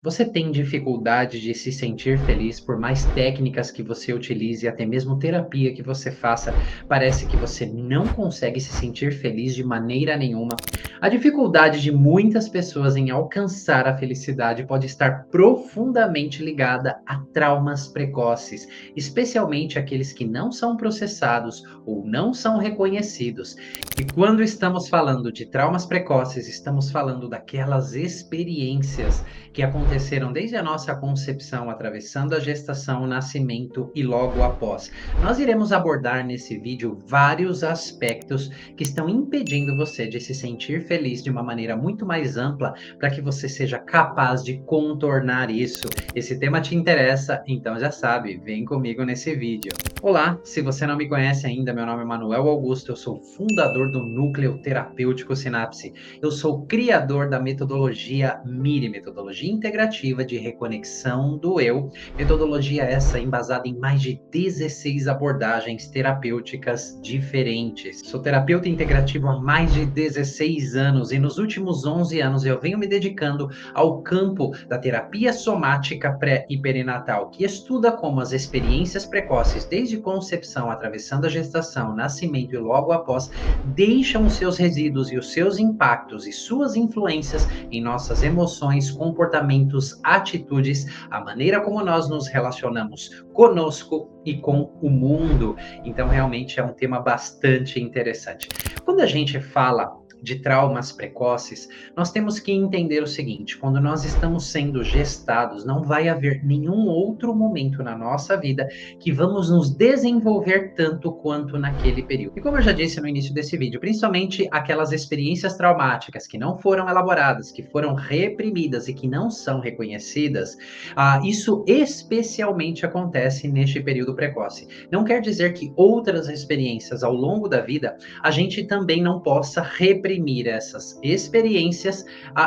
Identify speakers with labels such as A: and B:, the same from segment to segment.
A: Você tem dificuldade de se sentir feliz por mais técnicas que você utilize, até mesmo terapia que você faça, parece que você não consegue se sentir feliz de maneira nenhuma. A dificuldade de muitas pessoas em alcançar a felicidade pode estar profundamente ligada a traumas precoces, especialmente aqueles que não são processados ou não são reconhecidos. E quando estamos falando de traumas precoces, estamos falando daquelas experiências que aconteceram desde a nossa concepção, atravessando a gestação, o nascimento e logo após. Nós iremos abordar nesse vídeo vários aspectos que estão impedindo você de se sentir feliz de uma maneira muito mais ampla, para que você seja capaz de contornar isso. Esse tema te interessa? Então já sabe, vem comigo nesse vídeo. Olá, se você não me conhece ainda, meu nome é Manuel Augusto, eu sou fundador do Núcleo Terapêutico Sinapse. Eu sou criador da metodologia MIRI, metodologia integrativa de reconexão do eu, metodologia essa embasada em mais de 16 abordagens terapêuticas diferentes. Sou terapeuta integrativo há mais de 16 anos e nos últimos 11 anos eu venho me dedicando ao campo da terapia somática pré e perinatal, que estuda como as experiências precoces, desde concepção, atravessando a gestação, nascimento e logo após, deixam os seus resíduos e os seus impactos e suas influências em nossas emoções, comportamentos, atitudes, a maneira como nós nos relacionamos conosco e com o mundo. Então, realmente é um tema bastante interessante. Quando a gente fala de traumas precoces, nós temos que entender o seguinte: quando nós estamos sendo gestados, não vai haver nenhum outro momento na nossa vida que vamos nos desenvolver tanto quanto naquele período. E como eu já disse no início desse vídeo, principalmente aquelas experiências traumáticas que não foram elaboradas, que foram reprimidas e que não são reconhecidas, isso especialmente acontece neste período precoce. Não quer dizer que outras experiências ao longo da vida a gente também não possa reprimir essas experiências,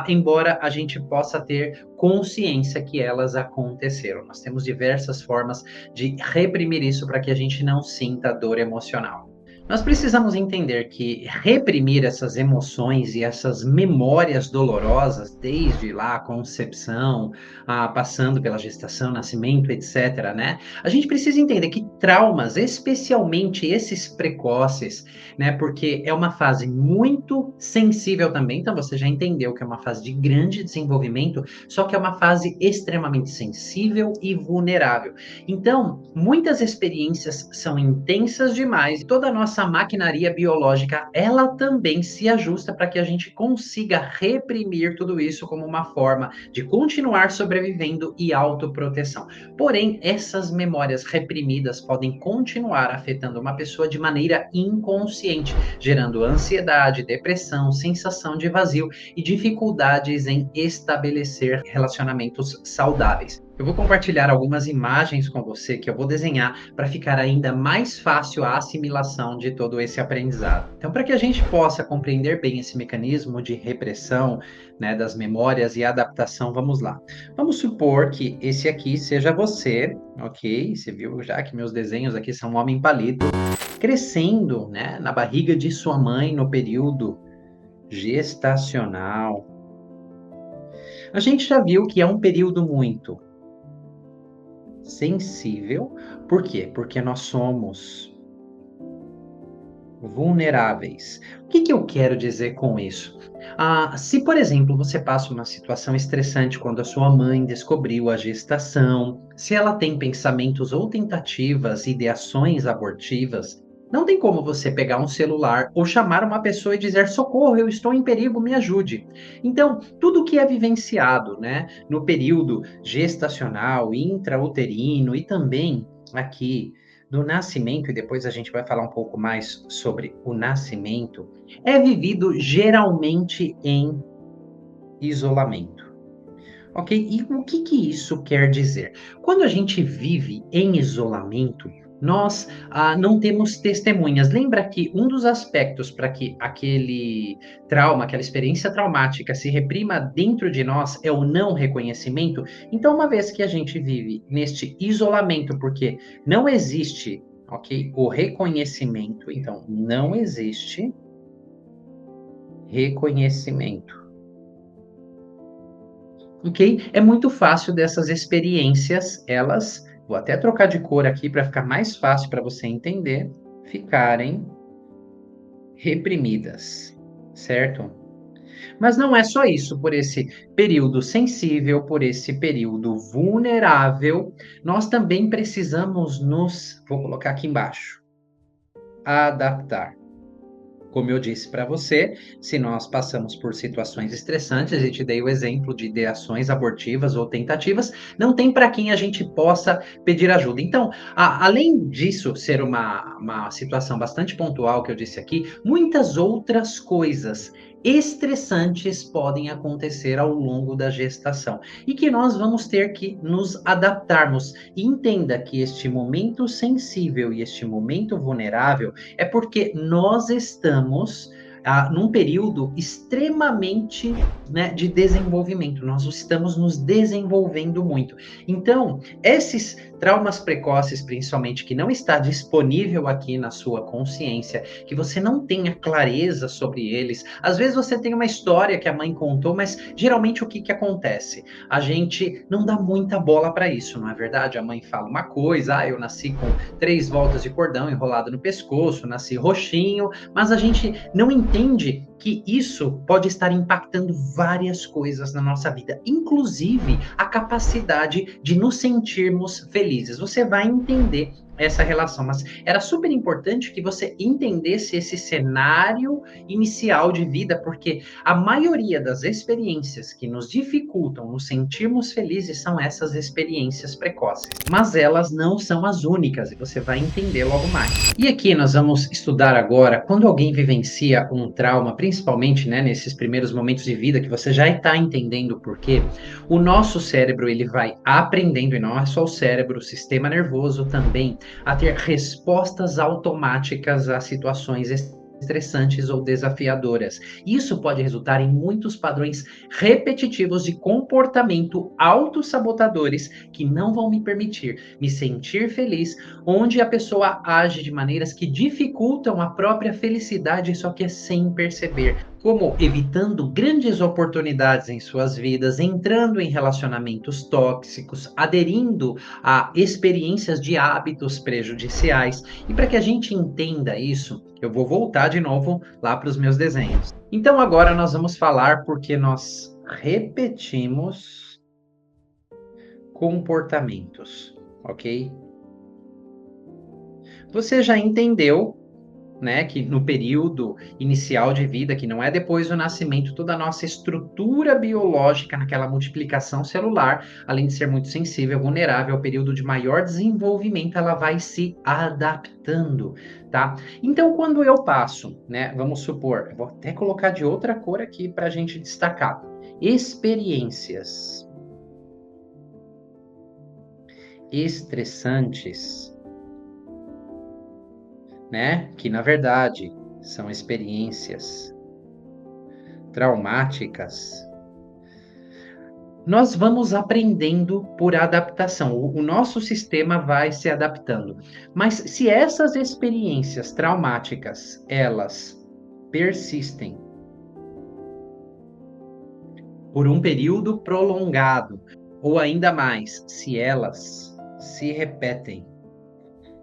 A: embora a gente possa ter consciência que elas aconteceram. Nós temos diversas formas de reprimir isso para que a gente não sinta dor emocional. Nós precisamos entender que reprimir essas emoções e essas memórias dolorosas, desde lá a concepção, passando pela gestação, nascimento, etc., né? A gente precisa entender que traumas, especialmente esses precoces, né? Porque é uma fase muito sensível também, então você já entendeu que é uma fase de grande desenvolvimento, só que é uma fase extremamente sensível e vulnerável. Então, muitas experiências são intensas demais e toda a nossa maquinaria biológica, ela também se ajusta para que a gente consiga reprimir tudo isso como uma forma de continuar sobrevivendo e autoproteção. Porém, essas memórias reprimidas podem continuar afetando uma pessoa de maneira inconsciente, gerando ansiedade, depressão, sensação de vazio e dificuldades em estabelecer relacionamentos saudáveis. Eu vou compartilhar algumas imagens com você que eu vou desenhar para ficar ainda mais fácil a assimilação de todo esse aprendizado. Então, para que a gente possa compreender bem esse mecanismo de repressão, né, das memórias e adaptação, vamos lá. Vamos supor que esse aqui seja você, ok? Você viu já que meus desenhos aqui são um homem palito, crescendo, né, na barriga de sua mãe no período gestacional. A gente já viu que é um período muito sensível. Por quê? Porque nós somos vulneráveis. O que eu quero dizer com isso? Se, por exemplo, você passa uma situação estressante quando a sua mãe descobriu a gestação, se ela tem pensamentos ou tentativas, ideações abortivas, não tem como você pegar um celular ou chamar uma pessoa e dizer: socorro, eu estou em perigo, me ajude. Então, tudo que é vivenciado, né, no período gestacional, intrauterino e também aqui do nascimento, e depois a gente vai falar um pouco mais sobre o nascimento, é vivido geralmente em isolamento. Ok? E o que isso quer dizer? Quando a gente vive em isolamento, nós não temos testemunhas. Lembra que um dos aspectos para que aquele trauma, aquela experiência traumática se reprima dentro de nós é o não reconhecimento? Então, uma vez que a gente vive neste isolamento, porque não existe, ok, o reconhecimento, então não existe reconhecimento. ok? É muito fácil dessas experiências, elas, vou até trocar de cor aqui para ficar mais fácil para você entender, ficarem reprimidas, certo? Mas não é só isso, por esse período sensível, por esse período vulnerável, nós também precisamos vou colocar aqui embaixo, adaptar. Como eu disse para você, se nós passamos por situações estressantes, e te dei o exemplo de ideações abortivas ou tentativas, não tem para quem a gente possa pedir ajuda. Então, além disso ser uma situação bastante pontual que eu disse aqui, muitas outras coisas estressantes podem acontecer ao longo da gestação e que nós vamos ter que nos adaptarmos. E entenda que este momento sensível e este momento vulnerável é porque nós estamos num período extremamente, né, de desenvolvimento. Nós estamos nos desenvolvendo muito. Então, esses traumas precoces, principalmente, que não está disponível aqui na sua consciência, que você não tenha clareza sobre eles. Às vezes você tem uma história que a mãe contou, mas geralmente o que, que acontece? A gente não dá muita bola para isso, não é verdade? A mãe fala uma coisa, eu nasci com 3 voltas de cordão enrolado no pescoço, nasci roxinho, mas a gente não entende que isso pode estar impactando várias coisas na nossa vida, inclusive a capacidade de nos sentirmos felizes. Você vai entender essa relação, mas era super importante que você entendesse esse cenário inicial de vida, porque a maioria das experiências que nos dificultam nos sentirmos felizes são essas experiências precoces, mas elas não são as únicas e você vai entender logo mais. E aqui nós vamos estudar agora quando alguém vivencia um trauma, principalmente, né, nesses primeiros momentos de vida que você já está entendendo o porquê, o nosso cérebro ele vai aprendendo, e não é só o cérebro, o sistema nervoso também, a ter respostas automáticas a situações estressantes ou desafiadoras. Isso pode resultar em muitos padrões repetitivos de comportamento autossabotadores que não vão me permitir me sentir feliz, onde a pessoa age de maneiras que dificultam a própria felicidade, só que é sem perceber, como evitando grandes oportunidades em suas vidas, entrando em relacionamentos tóxicos, aderindo a experiências de hábitos prejudiciais. E para que a gente entenda isso, eu vou voltar de novo lá para os meus desenhos. Então agora nós vamos falar porque nós repetimos comportamentos, ok? Você já entendeu, né, que no período inicial de vida, que não é depois do nascimento, toda a nossa estrutura biológica naquela multiplicação celular, além de ser muito sensível, vulnerável ao período de maior desenvolvimento, ela vai se adaptando, tá? Então, quando eu passo, né, vamos supor, eu vou até colocar de outra cor aqui para a gente destacar, experiências estressantes, né? Que na verdade são experiências traumáticas. Nós vamos aprendendo por adaptação. O nosso sistema vai se adaptando. Mas se essas experiências traumáticas, elas persistem por um período prolongado, ou ainda mais, se elas se repetem,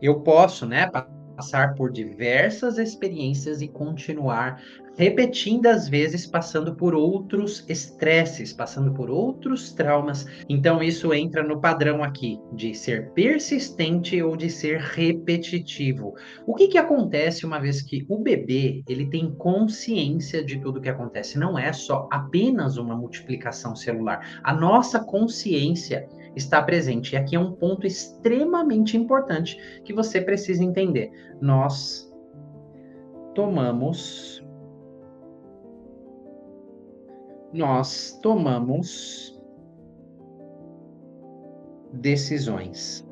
A: eu posso, né, passar por diversas experiências e continuar repetindo às vezes, passando por outros estresses, passando por outros traumas. Então isso entra no padrão aqui de ser persistente ou de ser repetitivo. O que que acontece uma vez que o bebê, ele tem consciência de tudo que acontece? Não é só apenas uma multiplicação celular. A nossa consciência está presente. E aqui é um ponto extremamente importante que você precisa entender. Nós tomamos decisões.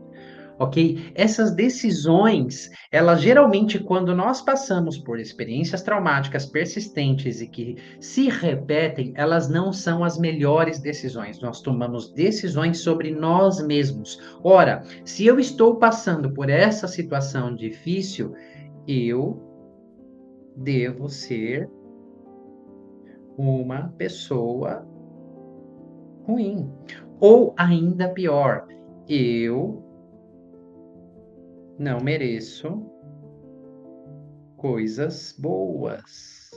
A: Ok? Essas decisões, elas geralmente, quando nós passamos por experiências traumáticas persistentes e que se repetem, elas não são as melhores decisões. Nós tomamos decisões sobre nós mesmos. Ora, se eu estou passando por essa situação difícil, eu devo ser uma pessoa ruim. Ou ainda pior, eu não mereço coisas boas.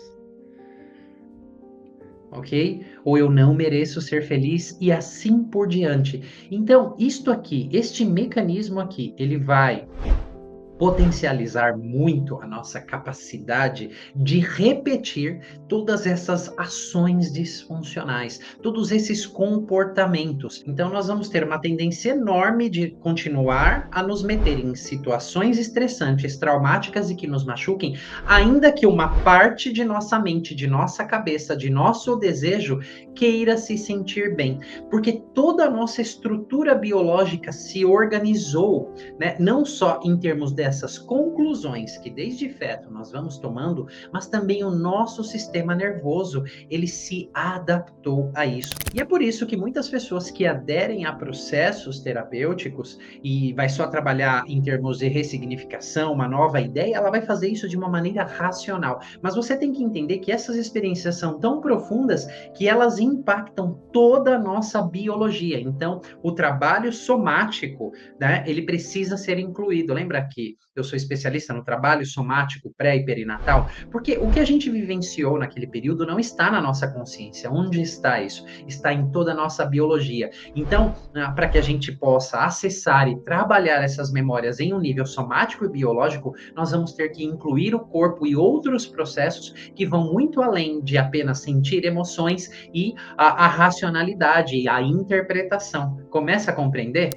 A: Ok? Ou eu não mereço ser feliz e assim por diante. Então, isto aqui, este mecanismo aqui, ele vai potencializar muito a nossa capacidade de repetir todas essas ações disfuncionais, todos esses comportamentos. Então, nós vamos ter uma tendência enorme de continuar a nos meter em situações estressantes, traumáticas e que nos machuquem, ainda que uma parte de nossa mente, de nossa cabeça, de nosso desejo queira se sentir bem, porque toda a nossa estrutura biológica se organizou, né? Não só em termos dessas conclusões que desde feto nós vamos tomando, mas também o nosso sistema nervoso, ele se adaptou a isso. E é por isso que muitas pessoas que aderem a processos terapêuticos e vai só trabalhar em termos de ressignificação, uma nova ideia, ela vai fazer isso de uma maneira racional. Mas você tem que entender que essas experiências são tão profundas que elas impactam toda a nossa biologia. Então, o trabalho somático, né, ele precisa ser incluído. Lembra que eu sou especialista no trabalho somático pré e perinatal? Porque o que a gente vivenciou naquele período não está na nossa consciência. Onde está isso? Está em toda a nossa biologia. Então, para que a gente possa acessar e trabalhar essas memórias em um nível somático e biológico, nós vamos ter que incluir o corpo e outros processos que vão muito além de apenas sentir emoções e a racionalidade e a interpretação. Começa a compreender?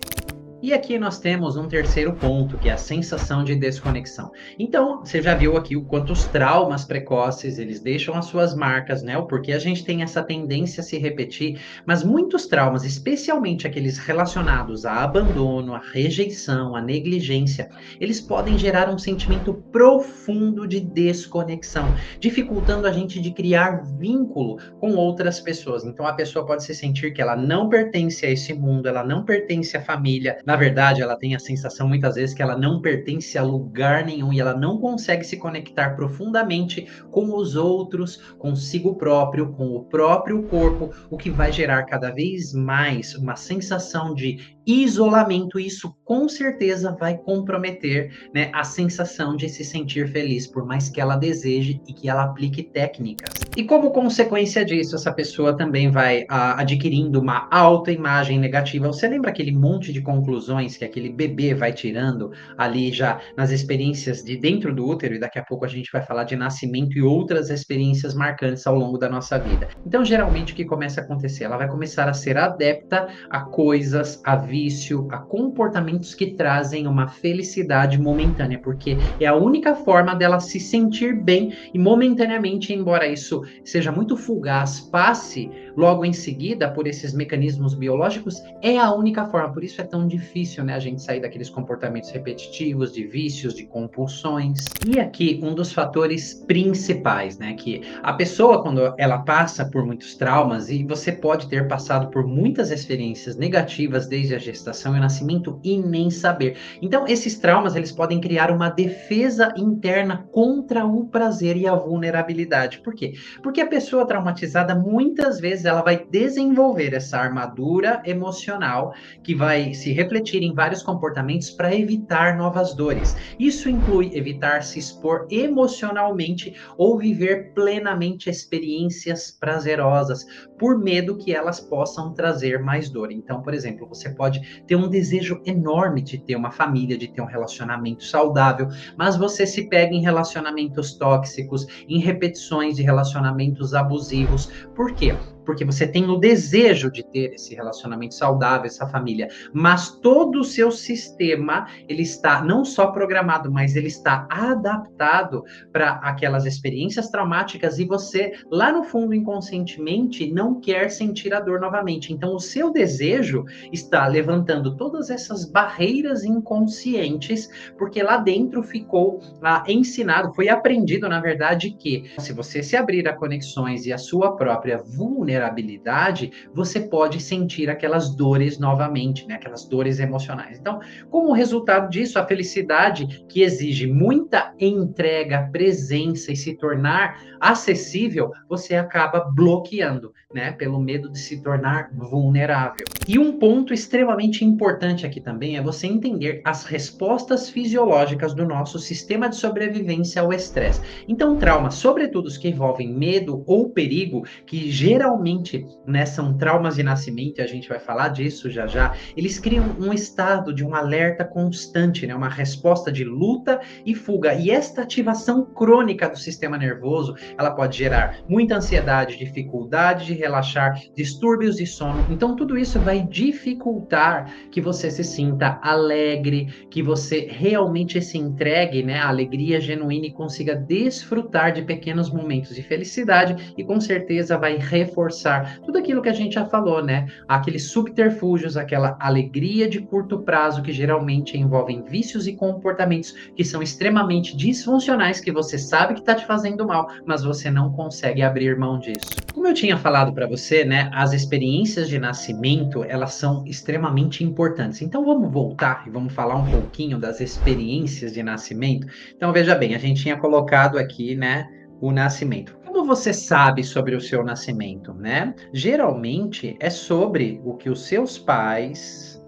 A: E aqui nós temos um terceiro ponto, que é a sensação de desconexão. Então, você já viu aqui o quanto os traumas precoces, eles deixam as suas marcas, né? O porquê a gente tem essa tendência a se repetir, mas muitos traumas, especialmente aqueles relacionados a abandono, a rejeição, a negligência, eles podem gerar um sentimento profundo de desconexão, dificultando a gente de criar vínculo com outras pessoas. Então, a pessoa pode se sentir que ela não pertence a esse mundo, ela não pertence à família. Na verdade, ela tem a sensação muitas vezes que ela não pertence a lugar nenhum e ela não consegue se conectar profundamente com os outros, consigo próprio, com o próprio corpo, o que vai gerar cada vez mais uma sensação de isolamento. E isso com certeza vai comprometer, né, a sensação de se sentir feliz, por mais que ela deseje e que ela aplique técnicas. E como consequência disso, essa pessoa também vai adquirindo uma autoimagem negativa. Você lembra aquele monte de conclusões que aquele bebê vai tirando ali já nas experiências de dentro do útero? E daqui a pouco a gente vai falar de nascimento e outras experiências marcantes ao longo da nossa vida. Então, geralmente, o que começa a acontecer? Ela vai começar a ser adepta a coisas, a vício, a comportamentos que trazem uma felicidade momentânea, porque é a única forma dela se sentir bem e momentaneamente, embora isso seja muito fugaz, passe logo em seguida por esses mecanismos biológicos, é a única forma. Por isso é tão difícil, né, a gente sair daqueles comportamentos repetitivos, de vícios, de compulsões. E aqui um dos fatores principais, né, que a pessoa, quando ela passa por muitos traumas, e você pode ter passado por muitas experiências negativas desde a gestação e o nascimento e nem saber. Então, esses traumas, eles podem criar uma defesa interna contra o prazer e a vulnerabilidade. Por quê? Porque a pessoa traumatizada, muitas vezes, ela vai desenvolver essa armadura emocional que vai se refletir em vários comportamentos para evitar novas dores. Isso inclui evitar se expor emocionalmente ou viver plenamente experiências prazerosas, por medo que elas possam trazer mais dor. Então, por exemplo, você pode ter um desejo enorme de ter uma família, de ter um relacionamento saudável, mas você se pega em relacionamentos tóxicos, em repetições de relacionamentos abusivos. Por quê? Porque você tem o desejo de ter esse relacionamento saudável, essa família, mas todo o seu sistema, ele está não só programado, mas ele está adaptado para aquelas experiências traumáticas e você, lá no fundo, inconscientemente, não quer sentir a dor novamente. Então, o seu desejo está levantando todas essas barreiras inconscientes, porque lá dentro ficou ensinado, foi aprendido, na verdade, que se você se abrir a conexões e a sua própria vulnerabilidade, vulnerabilidade, você pode sentir aquelas dores novamente, né? Aquelas dores emocionais. Então, como resultado disso, a felicidade que exige muita entrega, presença e se tornar acessível, você acaba bloqueando, né? Pelo medo de se tornar vulnerável. E um ponto extremamente importante aqui também é você entender as respostas fisiológicas do nosso sistema de sobrevivência ao estresse. Então, traumas, sobretudo os que envolvem medo ou perigo, que geralmente, né, são traumas de nascimento, e a gente vai falar disso já já, eles criam um estado de um alerta constante, né, uma resposta de luta e fuga. E esta ativação crônica do sistema nervoso, ela pode gerar muita ansiedade, dificuldade de relaxar, distúrbios de sono. Então, tudo isso vai dificultar que você se sinta alegre, que você realmente se entregue, né, à alegria genuína e consiga desfrutar de pequenos momentos de felicidade e com certeza vai reforçar tudo aquilo que a gente já falou, né? Aqueles subterfúgios, aquela alegria de curto prazo que geralmente envolvem vícios e comportamentos que são extremamente disfuncionais, que você sabe que está te fazendo mal, mas você não consegue abrir mão disso. Como eu tinha falado para você, né, as experiências de nascimento, elas são extremamente importantes. Então vamos voltar e vamos falar um pouquinho das experiências de nascimento. Então veja bem, a gente tinha colocado aqui, né, o nascimento. Como você sabe sobre o seu nascimento, né? Geralmente é sobre o que os seus pais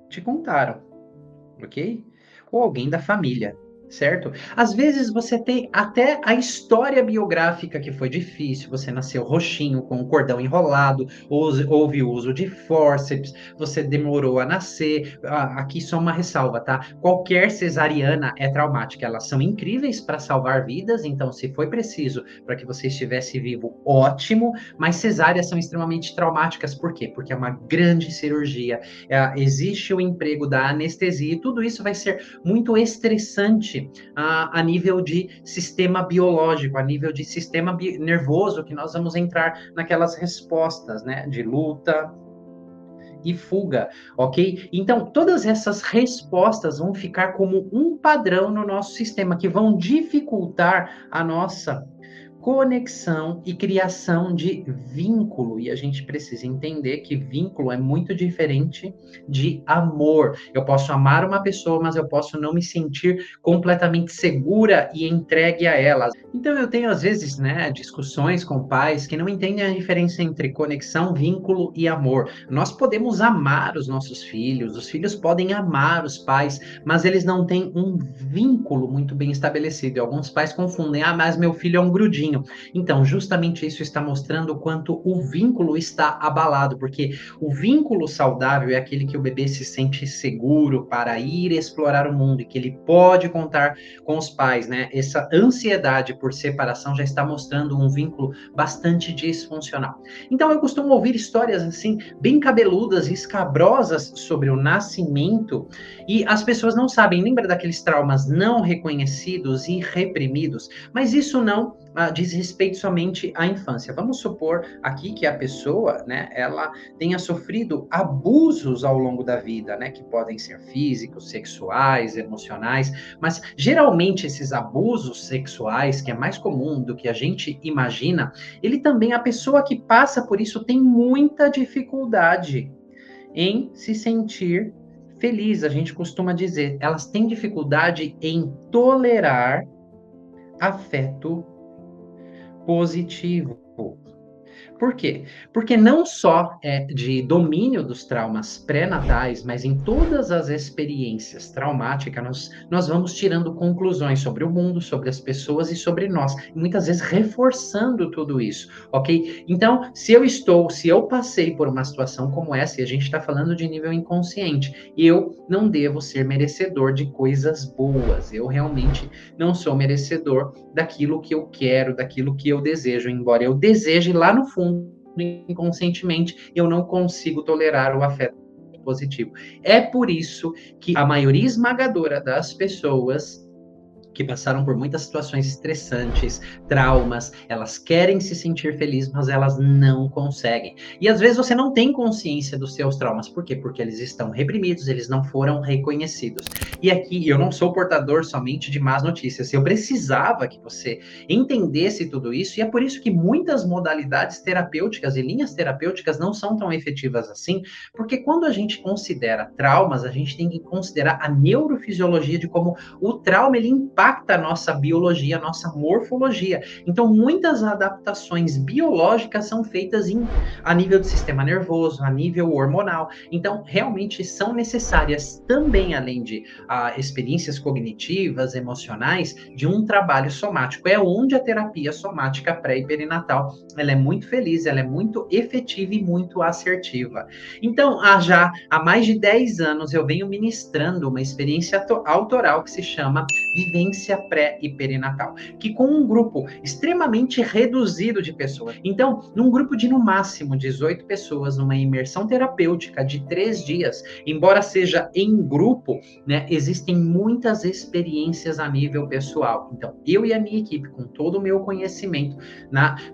A: te contaram, ok? Ou alguém da família, certo? Às vezes você tem até a história biográfica que foi difícil, você nasceu roxinho, com o cordão enrolado, houve uso de fórceps, você demorou a nascer. Aqui só uma ressalva, tá? Qualquer cesariana é traumática, elas são incríveis para salvar vidas, então se foi preciso para que você estivesse vivo, ótimo, mas cesáreas são extremamente traumáticas, por quê? Porque é uma grande cirurgia, existe o emprego da anestesia e tudo isso vai ser muito estressante a nível de sistema biológico, a nível de sistema nervoso, que nós vamos entrar naquelas respostas, né, de luta e fuga, ok? Então, todas essas respostas vão ficar como um padrão no nosso sistema, que vão dificultar a nossa conexão e criação de vínculo. E a gente precisa entender que vínculo é muito diferente de amor. Eu posso amar uma pessoa, mas eu posso não me sentir completamente segura e entregue a ela. Então eu tenho às vezes, né, discussões com pais que não entendem a diferença entre conexão, vínculo e amor. Nós podemos amar os nossos filhos, os filhos podem amar os pais, mas eles não têm um vínculo muito bem estabelecido. E alguns pais confundem, mas meu filho é um grudinho. Então, justamente isso está mostrando o quanto o vínculo está abalado, porque o vínculo saudável é aquele que o bebê se sente seguro para ir explorar o mundo e que ele pode contar com os pais, né? Essa ansiedade por separação já está mostrando um vínculo bastante disfuncional. Então, eu costumo ouvir histórias assim, bem cabeludas e escabrosas sobre o nascimento e as pessoas não sabem, lembra daqueles traumas não reconhecidos e reprimidos, mas isso não diz respeito somente à infância. Vamos supor aqui que a pessoa, né, ela tenha sofrido abusos ao longo da vida, né, que podem ser físicos, sexuais, emocionais, mas geralmente esses abusos sexuais, que é mais comum do que a gente imagina, ele também, a pessoa que passa por isso tem muita dificuldade em se sentir feliz. A gente costuma dizer, elas têm dificuldade em tolerar afeto positivo. Por quê? Porque não só é de domínio dos traumas pré-natais, mas em todas as experiências traumáticas, nós vamos tirando conclusões sobre o mundo, sobre as pessoas e sobre nós, e muitas vezes reforçando tudo isso, ok? Então, se eu passei por uma situação como essa, e a gente está falando de nível inconsciente, eu não devo ser merecedor de coisas boas, eu realmente não sou merecedor daquilo que eu quero, daquilo que eu desejo, embora eu deseje lá no fundo, inconscientemente, eu não consigo tolerar o afeto positivo. É por isso que a maioria esmagadora das pessoas que passaram por muitas situações estressantes, traumas, elas querem se sentir felizes, mas elas não conseguem. E às vezes você não tem consciência dos seus traumas. Por quê? Porque eles estão reprimidos, eles não foram reconhecidos. E aqui eu não sou portador somente de más notícias. Eu precisava que você entendesse tudo isso, e é por isso que muitas modalidades terapêuticas e linhas terapêuticas não são tão efetivas assim, porque quando a gente considera traumas, a gente tem que considerar a neurofisiologia de como o trauma ele impacta a nossa biologia, a nossa morfologia. Então, muitas adaptações biológicas são feitas a nível do sistema nervoso, a nível hormonal. Então, realmente são necessárias também, além de experiências cognitivas, emocionais, de um trabalho somático. É onde a terapia somática pré e perinatal ela é muito feliz, ela é muito efetiva e muito assertiva. Então, há mais de 10 anos eu venho ministrando uma experiência autoral que se chama Vivência Pré e Perinatal, que com um grupo extremamente reduzido de pessoas. Então, num grupo de no máximo 18 pessoas, numa imersão terapêutica de 3 dias, embora seja em grupo, né, existem muitas experiências a nível pessoal. Então, eu e a minha equipe, com todo o meu conhecimento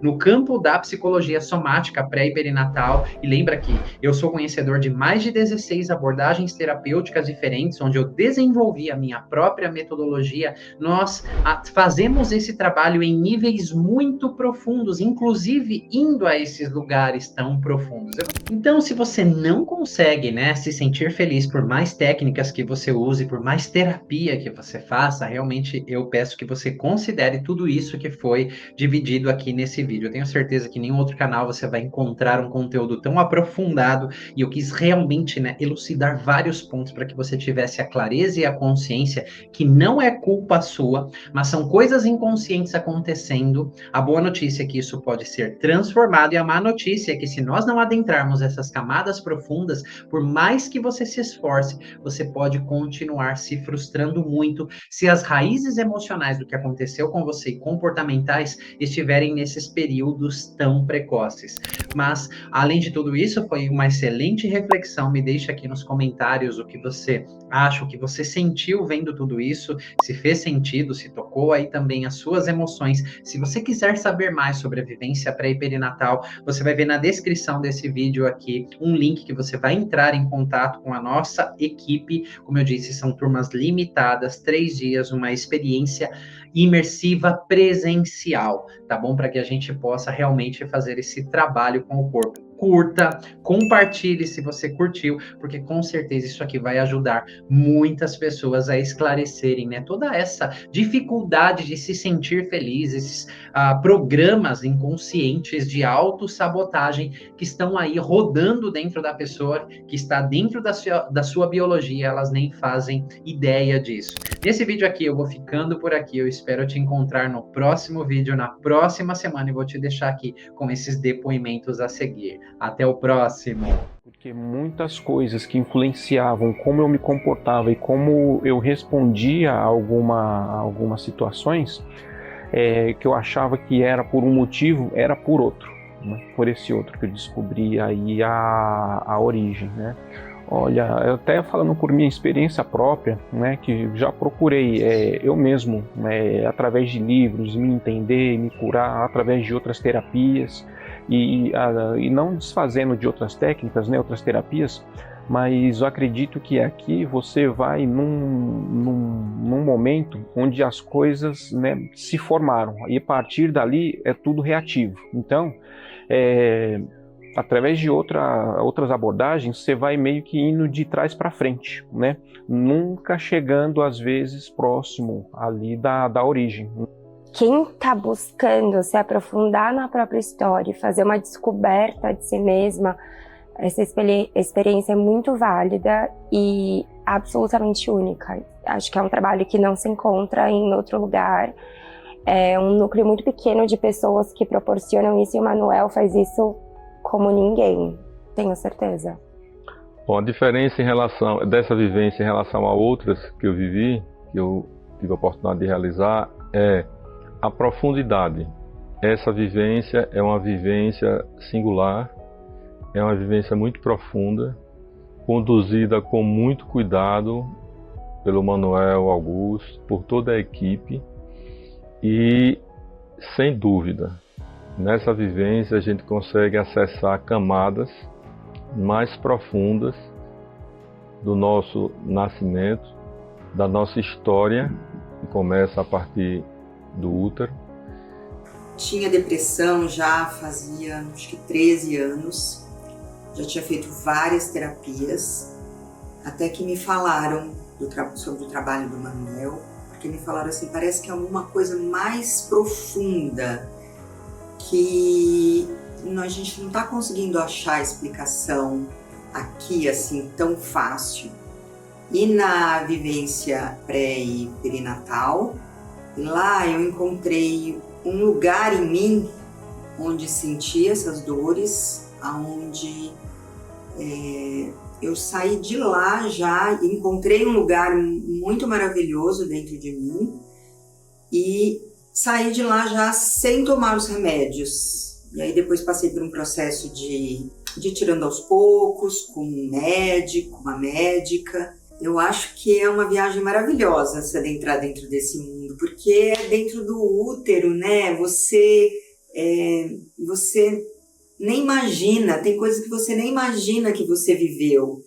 A: no campo da psicologia somática pré e perinatal, e lembra que eu sou conhecedor de mais de 16 abordagens terapêuticas diferentes, onde eu desenvolvi a minha própria metodologia, nós fazemos esse trabalho em níveis muito profundos, inclusive indo a esses lugares tão profundos. Então, se você não consegue, né, se sentir feliz por mais técnicas que você use, por mais terapia que você faça, realmente eu peço que você considere tudo isso que foi dividido aqui nesse vídeo. Eu tenho certeza que em nenhum outro canal você vai encontrar um conteúdo tão aprofundado, e eu quis realmente, né, elucidar vários pontos para que você tivesse a clareza e a consciência que não é culpa sua, mas são coisas inconscientes acontecendo. A boa notícia é que isso pode ser transformado, e a má notícia é que se nós não adentrarmos essas camadas profundas, por mais que você se esforce, você pode continuar se frustrando muito se as raízes emocionais do que aconteceu com você e comportamentais estiverem nesses períodos tão precoces. Mas, além de tudo isso, foi uma excelente reflexão. Me deixa aqui nos comentários o que você acha, o que você sentiu vendo tudo isso, se fez sentido, se tocou aí também as suas emoções. Se você quiser saber mais sobre a vivência pré e perinatal, você vai ver na descrição desse vídeo aqui um link que você vai entrar em contato com a nossa equipe. Como eu disse, são turmas limitadas, 3 dias, uma experiência imersiva presencial, tá bom? Para que a gente possa realmente fazer esse trabalho com o corpo. Curta, compartilhe se você curtiu, porque com certeza isso aqui vai ajudar muitas pessoas a esclarecerem, né, toda essa dificuldade de se sentir feliz, esses programas inconscientes de autossabotagem que estão aí rodando dentro da pessoa, que está dentro da sua biologia, elas nem fazem ideia disso. Nesse vídeo aqui eu vou ficando por aqui, eu espero te encontrar no próximo vídeo, na próxima semana, e vou te deixar aqui com esses depoimentos a seguir. Até o próximo!
B: Porque muitas coisas que influenciavam como eu me comportava e como eu respondia a algumas situações, que eu achava que era por um motivo, era por outro, né? Por esse outro que eu descobri aí a origem, né? Olha, eu até falando por minha experiência própria, né, que já procurei eu mesmo, através de livros, me entender, me curar através de outras terapias, e não desfazendo de outras técnicas, né, outras terapias, mas eu acredito que aqui você vai num momento onde as coisas, né, se formaram, e a partir dali é tudo reativo. Então, através de outras abordagens, você vai meio que indo de trás para frente, né? Nunca chegando, às vezes, próximo ali da origem.
C: Quem está buscando se aprofundar na própria história e fazer uma descoberta de si mesma, essa experiência é muito válida e absolutamente única. Acho que é um trabalho que não se encontra em outro lugar. É um núcleo muito pequeno de pessoas que proporcionam isso, e o Manuel faz isso como ninguém, tenho certeza.
D: Bom, a diferença dessa vivência em relação a outras que eu vivi, que eu tive a oportunidade de realizar, é a profundidade. Essa vivência é uma vivência singular, é uma vivência muito profunda, conduzida com muito cuidado pelo Manuel Augusto, por toda a equipe e, sem dúvida, nessa vivência a gente consegue acessar camadas mais profundas do nosso nascimento, da nossa história, que começa a partir do útero.
E: Tinha depressão já fazia acho que 13 anos, já tinha feito várias terapias, até que me falaram sobre o trabalho do Manuel, porque me falaram assim, parece que é alguma coisa mais profunda, que a gente não está conseguindo achar a explicação aqui assim tão fácil. E na vivência pré e perinatal, lá eu encontrei um lugar em mim onde senti essas dores, aonde eu saí de lá já, encontrei um lugar muito maravilhoso dentro de mim e saí de lá já sem tomar os remédios. E aí depois passei por um processo de tirando aos poucos, com um médico, uma médica. Eu acho que é uma viagem maravilhosa se adentrar dentro desse mundo, porque é dentro do útero, né? Você nem imagina, tem coisas que você nem imagina que você viveu.